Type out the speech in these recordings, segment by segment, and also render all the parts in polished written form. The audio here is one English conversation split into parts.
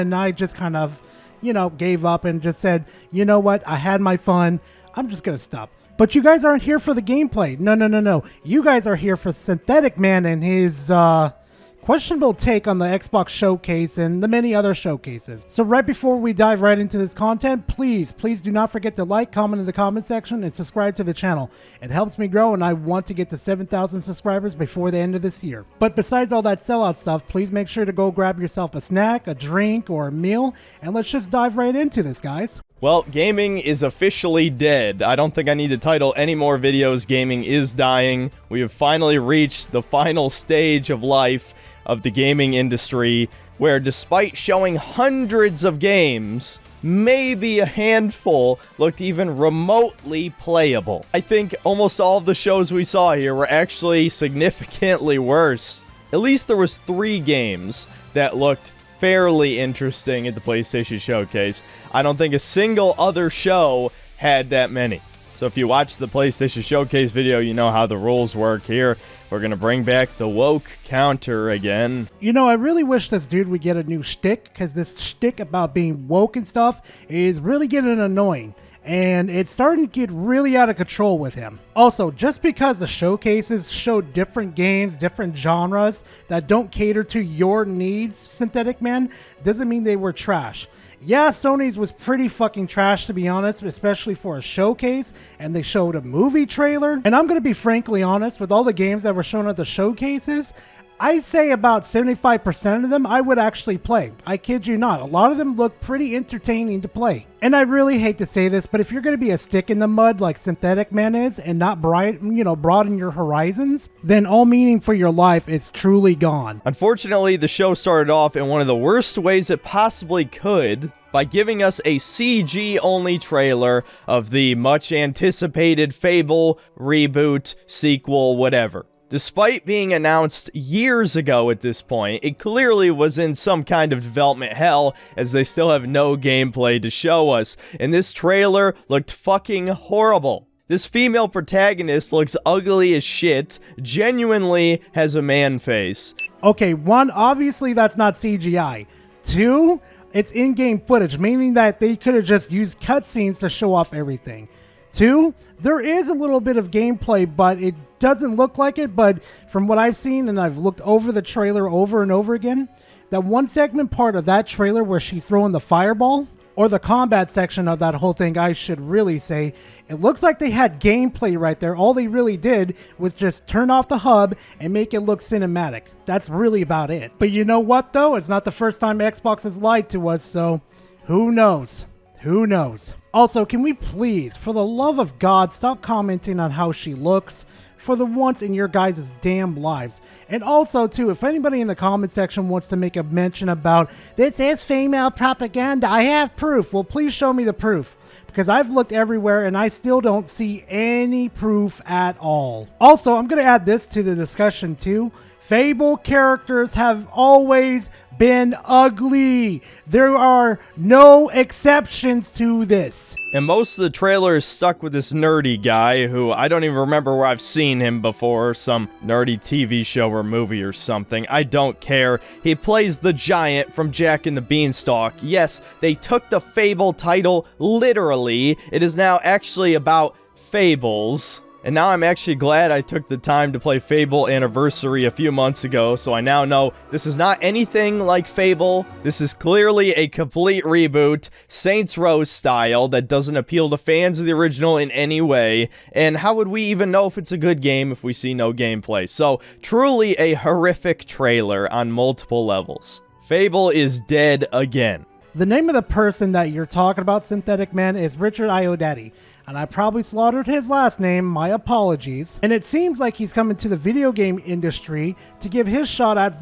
And I just kind of, gave up and just said, you know what? I had my fun. I'm just going to stop. But you guys aren't here for the gameplay. No. You guys are here for Synthetic Man and his, questionable take on the Xbox showcase and the many other showcases. So right before we dive right into this content, please do not forget to like, comment in the comment section, and subscribe to the channel. It helps me grow, and I want to get to 7,000 subscribers before the end of this year. But besides all that sellout stuff, please make sure to go grab yourself a snack, a drink, or a meal, and let's just dive right into this, guys. Well, gaming is officially dead. I don't think I need to title any more videos. Gaming is dying. We have finally reached the final stage of life of the gaming industry, where despite showing hundreds of games, maybe a handful looked even remotely playable. I think almost all of the shows we saw here were actually significantly worse. At least there was 3 games that looked fairly interesting at the PlayStation Showcase. I don't think a single other show had that many. So if you watch the PlayStation Showcase video, you know how the rules work here. We're going to bring back the woke counter again. I really wish this dude would get a new shtick, because this shtick about being woke and stuff is really getting annoying. And it's starting to get really out of control with him. Also, just because the showcases show different games, different genres that don't cater to your needs, Synthetic Man, doesn't mean they were trash. Yeah, Sony's was pretty fucking trash, to be honest, especially for a showcase, and they showed a movie trailer. And I'm going to be frankly honest, with all the games that were shown at the showcases, I say about 75% of them I would actually play. I kid you not. A lot of them look pretty entertaining to play. And I really hate to say this, but if you're going to be a stick in the mud like Synthetic Man is and not broaden your horizons, then all meaning for your life is truly gone. Unfortunately, the show started off in one of the worst ways it possibly could, by giving us a CG-only trailer of the much-anticipated Fable reboot, sequel, whatever. Despite being announced years ago at this point, it clearly was in some kind of development hell, as they still have no gameplay to show us, and this trailer looked fucking horrible. This female protagonist looks ugly as shit, genuinely has a man face. Okay, 1, obviously that's not CGI. 2, it's in-game footage, meaning that they could have just used cutscenes to show off everything. 2, there is a little bit of gameplay, but it doesn't look like it. But from what I've seen, and I've looked over the trailer over and over again, that one segment part of that trailer where she's throwing the fireball, or the combat section of that whole thing, I should really say, it looks like they had gameplay right there. All they really did was just turn off the hub and make it look cinematic. That's really about it. But you know what, though? It's not the first time Xbox has lied to us, so who knows? Who knows? Also, can we please, for the love of God, stop commenting on how she looks for the once in your guys' damn lives. And also, too, if anybody in the comment section wants to make a mention about, this is female propaganda, I have proof. Well, please show me the proof, because I've looked everywhere and I still don't see any proof at all. Also, I'm going to add this to the discussion, too. Fable characters have always been ugly. There are no exceptions to this. And most of the trailer is stuck with this nerdy guy who I don't even remember where I've seen him before. Some nerdy TV show or movie or something. I don't care. He plays the giant from Jack and the Beanstalk. Yes, they took the Fable title literally. It is now actually about fables. And now I'm actually glad I took the time to play Fable Anniversary a few months ago, so I now know this is not anything like Fable. This is clearly a complete reboot, Saints Row style, that doesn't appeal to fans of the original in any way. And how would we even know if it's a good game if we see no gameplay? So, truly a horrific trailer on multiple levels. Fable is dead again. The name of the person that you're talking about, Synthetic Man, is Richard Iodati. And I probably slaughtered his last name, my apologies. And it seems like he's coming to the video game industry to give his shot at,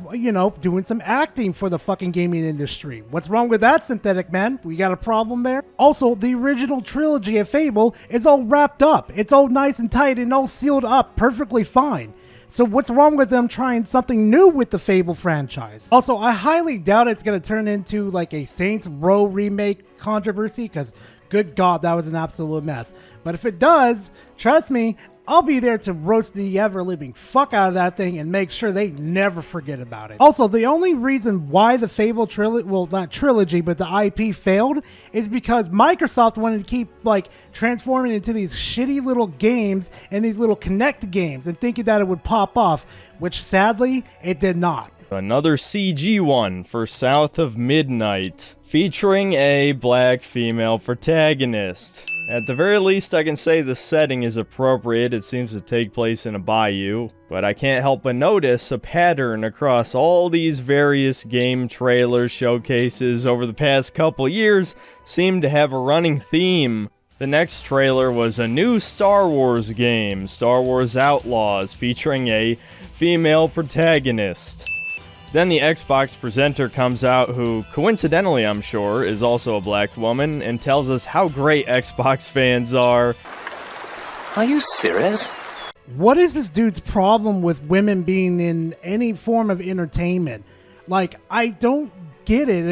doing some acting for the fucking gaming industry. What's wrong with that, Synthetic Man? We got a problem there? Also, the original trilogy of Fable is all wrapped up. It's all nice and tight and all sealed up perfectly fine. So what's wrong with them trying something new with the Fable franchise? Also, I highly doubt it's going to turn into like a Saints Row remake controversy, because good God, that was an absolute mess. But if it does, trust me, I'll be there to roast the ever-living fuck out of that thing and make sure they never forget about it. Also, the only reason why the Fable trilogy, well, not trilogy, but the IP failed is because Microsoft wanted to keep, like, transforming into these shitty little games and these little Kinect games and thinking that it would pop off, which sadly, it did not. Another CG one for South of Midnight, featuring a black female protagonist. At the very least, I can say the setting is appropriate. It seems to take place in a bayou, but I can't help but notice a pattern across all these various game trailers, showcases over the past couple years seem to have a running theme. The next trailer was a new Star Wars game, Star Wars Outlaws, featuring a female protagonist. Then the Xbox presenter comes out, who, coincidentally I'm sure, is also a black woman, and tells us how great Xbox fans are. Are you serious? What is this dude's problem with women being in any form of entertainment? Like, I don't get it.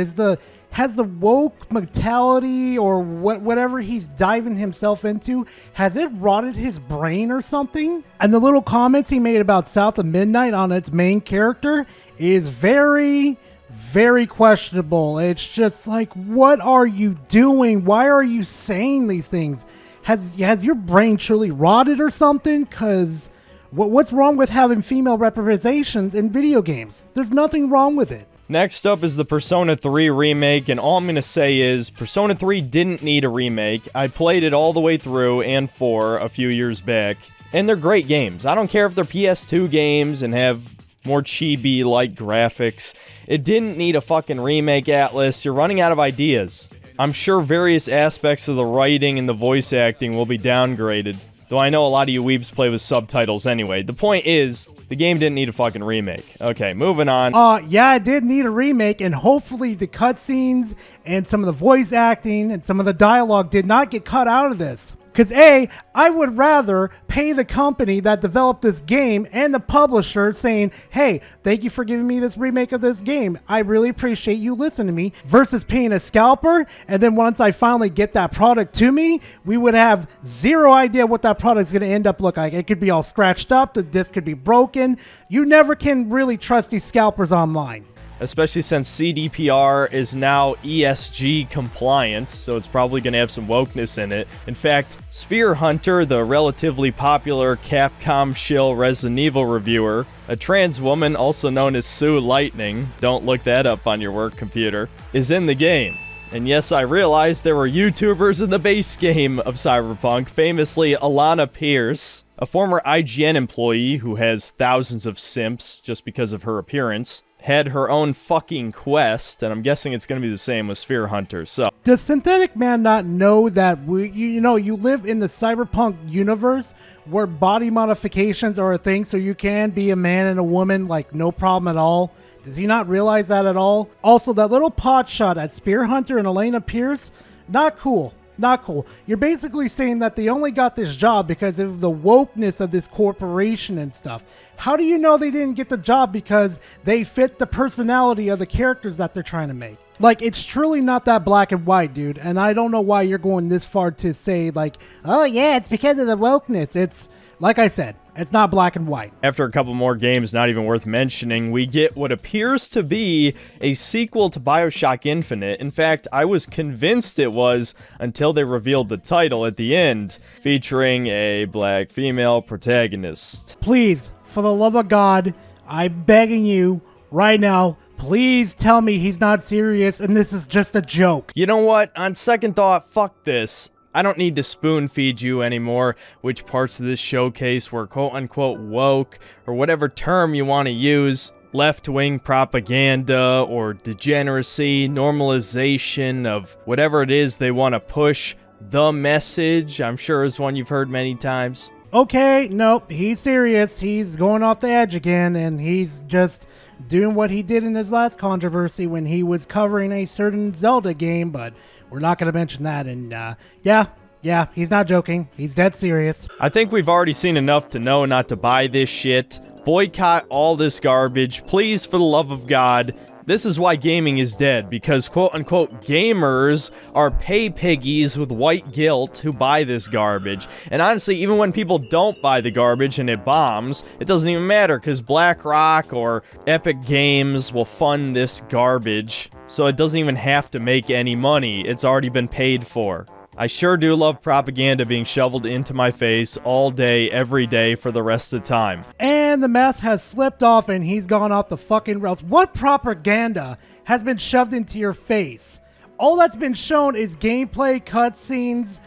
Has the woke mentality or whatever he's diving himself into, has it rotted his brain or something? And the little comments he made about South of Midnight on its main character is very, very questionable. It's just like, what are you doing? Why are you saying these things? Has your brain truly rotted or something? Because what's wrong with having female representations in video games? There's nothing wrong with it. Next up is the Persona 3 remake, and all I'm gonna say is, Persona 3 didn't need a remake. I played it all the way through and 4 a few years back, and they're great games. I don't care if they're PS2 games and have more chibi-like graphics. It didn't need a fucking remake, Atlus. You're running out of ideas. I'm sure various aspects of the writing and the voice acting will be downgraded, though I know a lot of you weebs play with subtitles anyway. The point is, the game didn't need a fucking remake. Okay, moving on. Yeah, it did need a remake, and hopefully the cutscenes and some of the voice acting and some of the dialogue did not get cut out of this. Because A, I would rather pay the company that developed this game and the publisher saying, hey, thank you for giving me this remake of this game. I really appreciate you listening to me, versus paying a scalper. And then once I finally get that product to me, we would have zero idea what that product's going to end up look like. It could be all scratched up. The disc could be broken. You never can really trust these scalpers online. Especially since CDPR is now ESG compliant, so it's probably going to have some wokeness in it. In fact, Sphere Hunter, the relatively popular Capcom shill Resident Evil reviewer, a trans woman also known as Sue Lightning, don't look that up on your work computer, is in the game. And yes, I realized there were YouTubers in the base game of Cyberpunk, famously Alana Pierce, a former IGN employee who has thousands of simps just because of her appearance, had her own fucking quest, and I'm guessing it's going to be the same with Sphere Hunter, so. Does Synthetic Man not know that you live in the cyberpunk universe where body modifications are a thing, so you can be a man and a woman, like, no problem at all? Does he not realize that at all? Also, that little pot shot at Sphere Hunter and Elena Pierce, not cool. Not cool. You're basically saying that they only got this job because of the wokeness of this corporation and stuff. How do you know they didn't get the job because they fit the personality of the characters that they're trying to make? Like, it's truly not that black and white, dude. And I don't know why you're going this far to say, like, oh yeah, it's because of the wokeness. It's, like I said, it's not black and white. After a couple more games not even worth mentioning, we get what appears to be a sequel to BioShock Infinite. In fact, I was convinced it was until they revealed the title at the end, featuring a black female protagonist. Please, for the love of God, I'm begging you right now, please tell me he's not serious and this is just a joke. You know what? On second thought, fuck this. I don't need to spoon feed you anymore which parts of this showcase were quote-unquote woke, or whatever term you want to use. Left-wing propaganda, or degeneracy, normalization of whatever it is they want to push. The message, I'm sure, is one you've heard many times. Okay, nope, he's serious. He's going off the edge again, and he's just doing what he did in his last controversy when he was covering a certain Zelda game, but we're not going to mention that. And yeah, he's not joking. He's dead serious. I think we've already seen enough to know not to buy this shit. Boycott all this garbage. Please, for the love of God, This is why gaming is dead, because quote-unquote gamers are pay piggies with white guilt who buy this garbage. And honestly, even when people don't buy the garbage and it bombs, it doesn't even matter, because BlackRock or Epic Games will fund this garbage, so it doesn't even have to make any money. It's already been paid for. I sure do love propaganda being shoveled into my face all day, every day, for the rest of the time. And the mask has slipped off and he's gone off the fucking rails. What propaganda has been shoved into your face? All that's been shown is gameplay, cutscenes,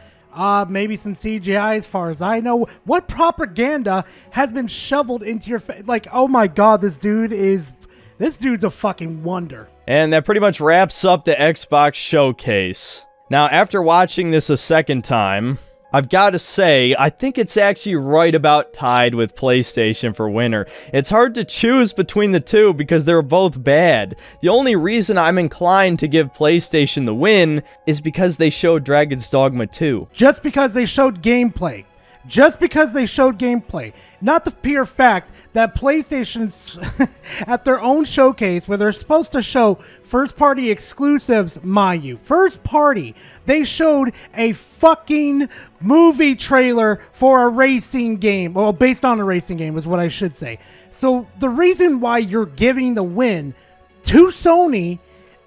maybe some CGI as far as I know. What propaganda has been shoveled into your face? Like, oh my god, this dude's a fucking wonder. And that pretty much wraps up the Xbox showcase. Now, after watching this a second time, I've got to say, I think it's actually right about tied with PlayStation for winner. It's hard to choose between the two because they're both bad. The only reason I'm inclined to give PlayStation the win is because they showed Dragon's Dogma 2. Just because they showed gameplay. Just because they showed gameplay. Not the pure fact that PlayStation's at their own showcase where they're supposed to show first-party exclusives, mind you. First party. They showed a fucking movie trailer for a racing game. Well, based on a racing game is what I should say. So the reason why you're giving the win to Sony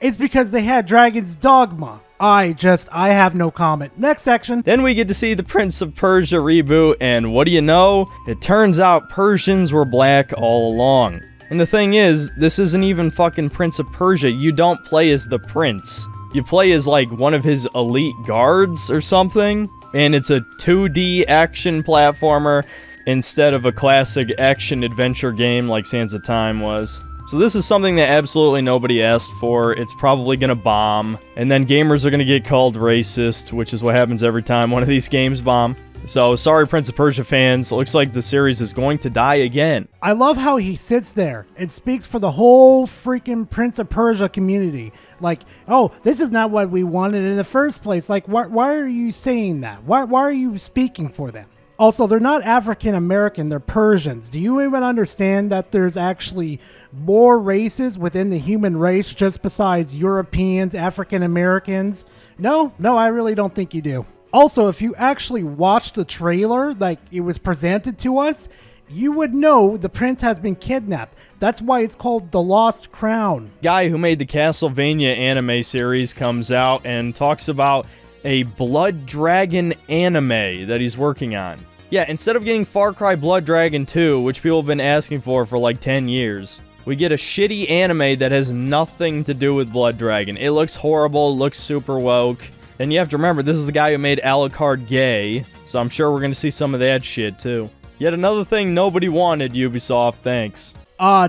is because they had Dragon's Dogma. I have no comment. Next section. Then we get to see the Prince of Persia reboot, and what do you know? It turns out Persians were black all along. And the thing is, this isn't even fucking Prince of Persia. You don't play as the prince. You play as, like, one of his elite guards or something, and it's a 2D action platformer instead of a classic action-adventure game like Sands of Time was. So this is something that absolutely nobody asked for. It's probably gonna bomb, and then gamers are gonna get called racist, which is what happens every time one of these games bomb. So, sorry Prince of Persia fans, it looks like the series is going to die again. I love how he sits there and speaks for the whole freaking Prince of Persia community. Like, oh, this is not what we wanted in the first place. Like, why are you saying that? Why are you speaking for them? Also, they're not African American, they're Persians. Do you even understand that there's actually more races within the human race just besides Europeans, African Americans? No, I really don't think you do. Also, if you actually watch the trailer like it was presented to us, you would know the prince has been kidnapped. That's why it's called The Lost Crown. Guy who made the Castlevania anime series comes out and talks about a Blood Dragon anime that he's working on. Yeah, instead of getting Far Cry Blood Dragon 2, which people have been asking for like 10 years, we get a shitty anime that has nothing to do with Blood Dragon. It looks horrible, looks super woke, and you have to remember, this is the guy who made Alucard gay, so I'm sure we're gonna see some of that shit too. Yet another thing nobody wanted, Ubisoft, thanks.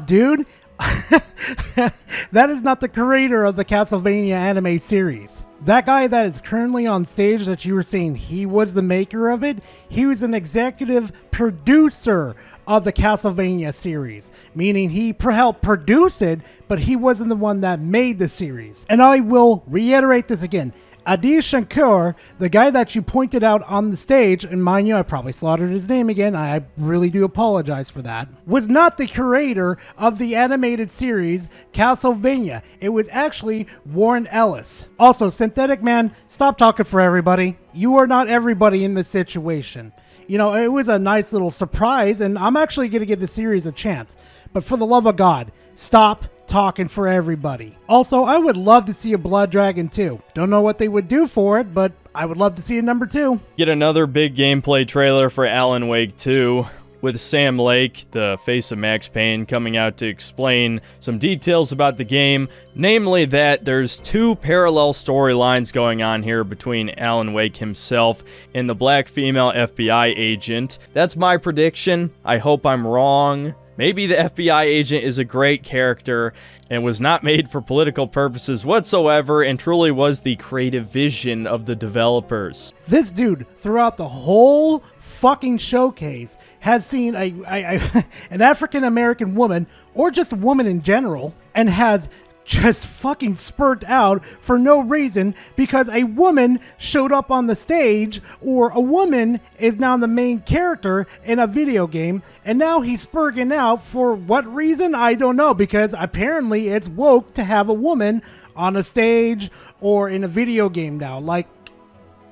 Dude, that is not the creator of the Castlevania anime series. That guy that is currently on stage that you were saying he was the maker of it, he was an executive producer of the Castlevania series, meaning he helped produce it, but he wasn't the one that made the series. And I will reiterate this again. Adi Shankar, the guy that you pointed out on the stage, and mind you, I probably slaughtered his name again, I really do apologize for that, was not the creator of the animated series Castlevania. It was actually Warren Ellis. Also, Synthetic Man, stop talking for everybody. You are not everybody in this situation. You know, it was a nice little surprise, and I'm actually going to give the series a chance. But for the love of God, stop talking for everybody. Also, I would love to see a Blood Dragon 2. Don't know what they would do for it, but I would love to see a number 2. Get another big gameplay trailer for Alan Wake 2, with Sam Lake, the face of Max Payne, coming out to explain some details about the game, namely that there's 2 parallel storylines going on here between Alan Wake himself and the black female FBI agent. That's my prediction. I hope I'm wrong. Maybe the FBI agent is a great character and was not made for political purposes whatsoever and truly was the creative vision of the developers. This dude, throughout the whole fucking showcase, has seen an African-American woman, or just a woman in general, and has just fucking spurt out for no reason because a woman showed up on the stage, or a woman is now the main character in a video game, and now he's spurting out for what reason? I don't know, because apparently it's woke to have a woman on a stage or in a video game now. Like,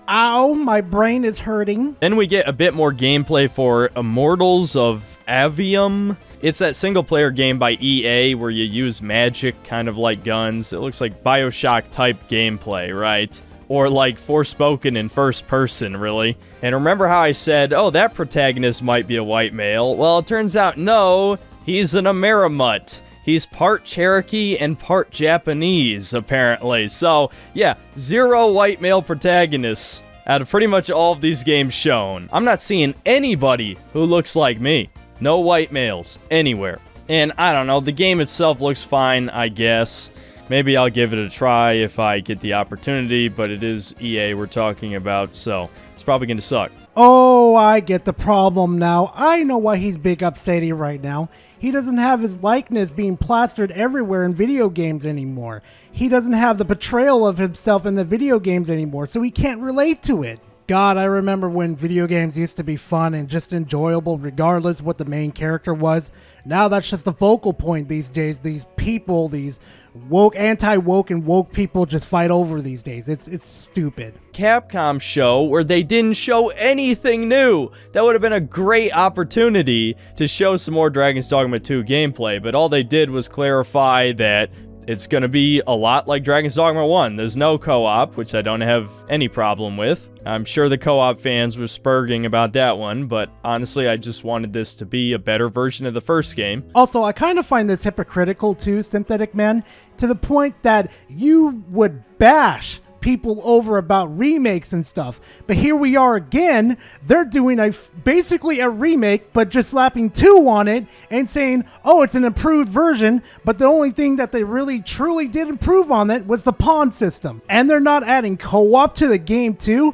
ow, my brain is hurting. Then we get a bit more gameplay for Immortals of Avium. It's that single-player game by EA where you use magic, kind of like guns. It looks like Bioshock-type gameplay, right? Or like Forspoken in first person, really. And remember how I said, oh, that protagonist might be a white male? Well, it turns out, no, he's an Amerimut. He's part Cherokee and part Japanese, apparently. So, yeah, 0 white male protagonists out of pretty much all of these games shown. I'm not seeing anybody who looks like me. No white males anywhere. And I don't know, the game itself looks fine, I guess. Maybe I'll give it a try if I get the opportunity, but it is EA we're talking about, so it's probably going to suck. Oh, I get the problem now. I know why he's big upsetty right now. He doesn't have his likeness being plastered everywhere in video games anymore. He doesn't have the portrayal of himself in the video games anymore, so he can't relate to it. God, I remember when video games used to be fun and just enjoyable regardless what the main character was. Now that's just the focal point these days. These people, these woke, anti-woke and woke people just fight over these days. It's stupid. Capcom show where they didn't show anything new. That would have been a great opportunity to show some more Dragon's Dogma 2 gameplay, but all they did was clarify that it's going to be a lot like Dragon's Dogma 1. There's no co-op, which I don't have any problem with. I'm sure the co-op fans were spurging about that one, but honestly, I just wanted this to be a better version of the first game. Also, I kind of find this hypocritical too, Synthetic Man, to the point that you would bash people over about remakes and stuff, but here we are again. They're doing basically a remake, but just slapping 2 on it and saying, oh, it's an improved version, but the only thing that they really truly did improve on it was the pawn system, and they're not adding co-op to the game too.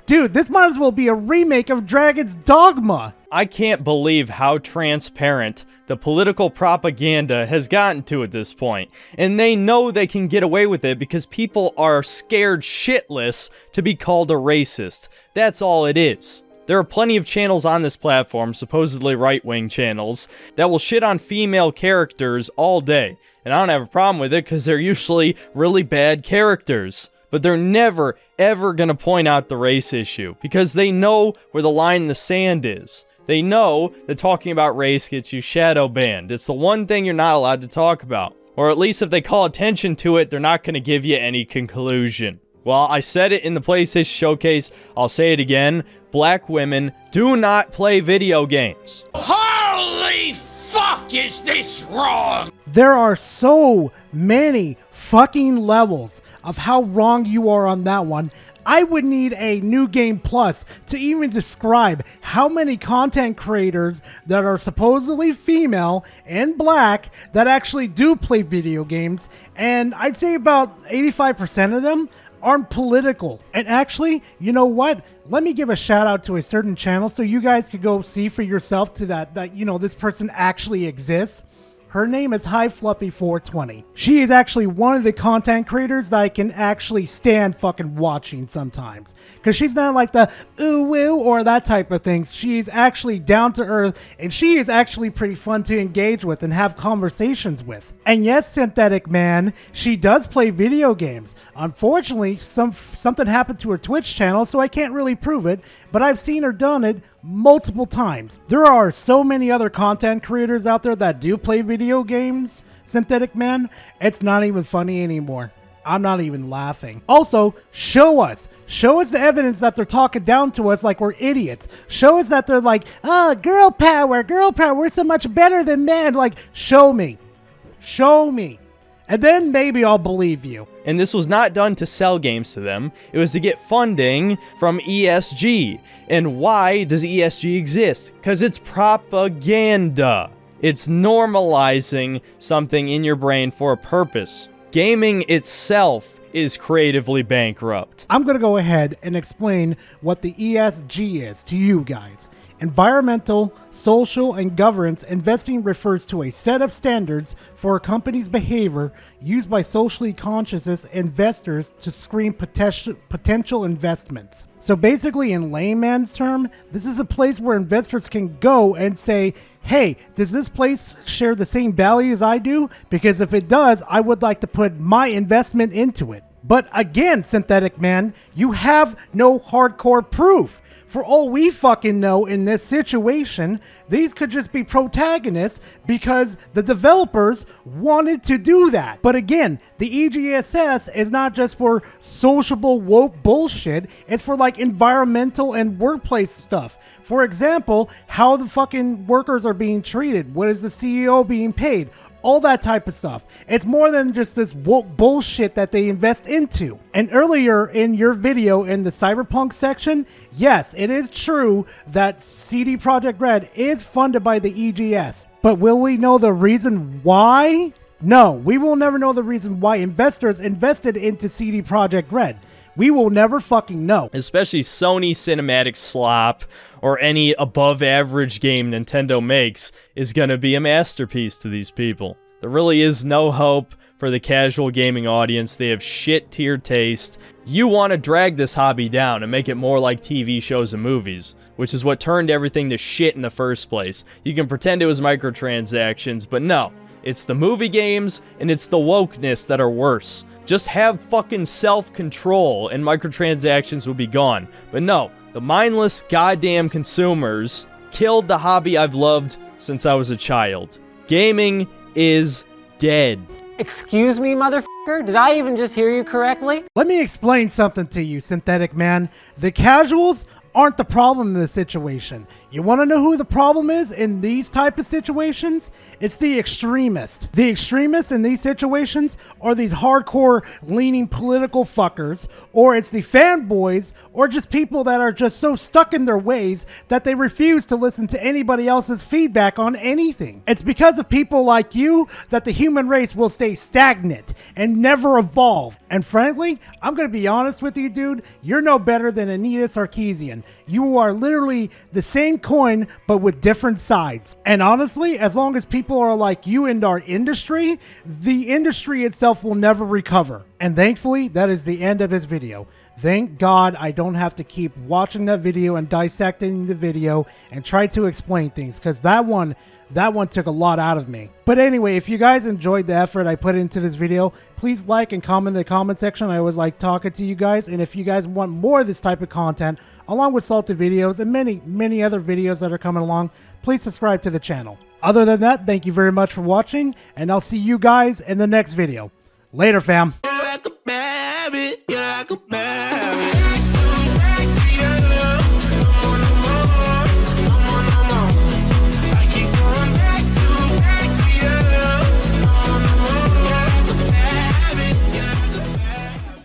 Dude, this might as well be a remake of Dragon's Dogma. I can't believe how transparent the political propaganda has gotten to at this point. And they know they can get away with it because people are scared shitless to be called a racist. That's all it is. There are plenty of channels on this platform, supposedly right-wing channels, that will shit on female characters all day. And I don't have a problem with it because they're usually really bad characters. But they're never, ever gonna point out the race issue because they know where the line in the sand is. They know that talking about race gets you shadow banned. It's the one thing you're not allowed to talk about. Or at least if they call attention to it, they're not going to give you any conclusion. Well, I said it in the PlayStation Showcase, I'll say it again. Black women do not play video games. Holy fuck, is this wrong? There are so many fucking levels of how wrong you are on that one. I would need a New Game Plus to even describe how many content creators that are supposedly female and black that actually do play video games, and I'd say about 85% of them aren't political. And actually, you know what? Let me give a shout out to a certain channel so you guys could go see for yourself to that you know, this person actually exists. Her name is HighFluppy420. She is actually one of the content creators that I can actually stand fucking watching sometimes. Because she's not like the ooh-woo or that type of things. She's actually down to earth, and she is actually pretty fun to engage with and have conversations with. And yes, Synthetic Man, she does play video games. Unfortunately, something happened to her Twitch channel, so I can't really prove it, but I've seen her done it multiple times. There are so many other content creators out there that do play video games, Synthetic Man. It's not even funny anymore. I'm not even laughing. Also, show us the evidence that they're talking down to us like we're idiots. Show us that they're like, oh, girl power, we're so much better than men. Like, show me. And then maybe I'll believe you. And this was not done to sell games to them. It was to get funding from ESG. And why does ESG exist? Because it's propaganda. It's normalizing something in your brain for a purpose. Gaming itself is creatively bankrupt. I'm going to go ahead and explain what the ESG is to you guys. Environmental, social, and governance investing refers to a set of standards for a company's behavior used by socially conscious investors to screen potential investments. So basically, in layman's term, this is a place where investors can go and say, hey, does this place share the same values I do? Because if it does, I would like to put my investment into it. But again, Synthetic Man, you have no hardcore proof. For all we fucking know in this situation, these could just be protagonists because the developers wanted to do that. But again, the EGSS is not just for sociable woke bullshit, it's for like environmental and workplace stuff. For example, how the fucking workers are being treated, what is the CEO being paid, all that type of stuff. It's more than just this woke bullshit that they invest into. And earlier in your video in the Cyberpunk section, yes, it is true that CD Projekt Red is funded by the EGS. But will we know the reason why? No, we will never know the reason why investors invested into CD Projekt Red. We will never fucking know. Especially Sony cinematic slop or any above average game Nintendo makes is gonna be a masterpiece to these people. There really is no hope for the casual gaming audience. They have shit tier taste. You want to drag this hobby down and make it more like TV shows and movies, which is what turned everything to shit in the first place. You can pretend it was microtransactions, but no. It's the movie games and it's the wokeness that are worse. Just have fucking self-control and microtransactions will be gone. But no, the mindless goddamn consumers killed the hobby I've loved since I was a child. Gaming is dead. Excuse me, motherfucker? Did I even just hear you correctly? Let me explain something to you, Synthetic Man. The casuals aren't the problem in this situation. You want to know who the problem is in these type of situations? It's the extremists. The extremists in these situations are these hardcore leaning political fuckers, or it's the fanboys, or just people that are just so stuck in their ways that they refuse to listen to anybody else's feedback on anything. It's because of people like you that the human race will stay stagnant and never evolve. And frankly, I'm going to be honest with you, dude, you're no better than Anita Sarkeesian. You are literally the same coin, but with different sides. And honestly, as long as people are like you in our industry, the industry itself will never recover. And thankfully, that is the end of his video. Thank God I don't have to keep watching that video and dissecting the video and try to explain things, because that one took a lot out of me. But anyway, if you guys enjoyed the effort I put into this video, please like and comment in the comment section. I always like talking to you guys. And if you guys want more of this type of content, along with salted videos and many other videos that are coming along, please subscribe to the channel. Other than that, thank you very much for watching, and I'll see you guys in the next video. Later, fam.